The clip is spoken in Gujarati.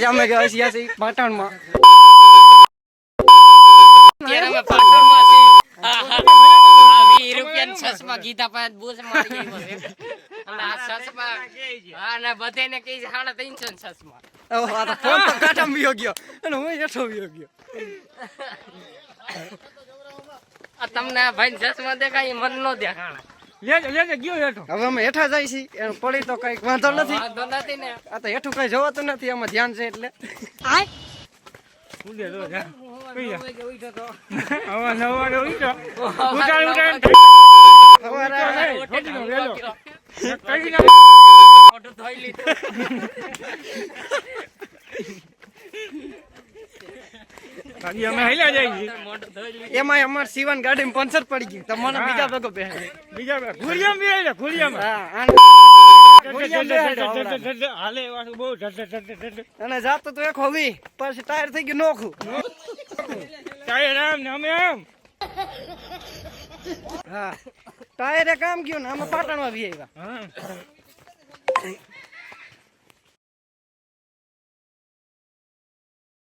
આજે અમે ગયા છીએ પાટણમાં. ચશ્મા ગીતા પાસે બૂસ મારી બધે કઈ 350 ચશ્મા. ફોન તો કાઢામાં વિયો ગયો અને હું હેઠો વિયો ગયો. તમને ભાઈ ચશ્મા દેખાય મન નો દેખાણ. લેજે ગયો હેઠો. હવે અમે હેઠા જાય છીએ એનું પડી તો કઈ વાંધો નથી. વાંધો નથી ને. આ તો હેઠું કઈ જોવાતું નથી, એમાં ધ્યાન છે એટલે. એમાં અમાર સીવન ગાડી પંચર પડી ગયું. તમને બીજા ભેગો અને જાતો તો એક હોવી પછી ટાયર થઈ ગયું નોખું. હા ટાયરે કામ ગયું ને અમે પાટણમાં વી આવ્યા.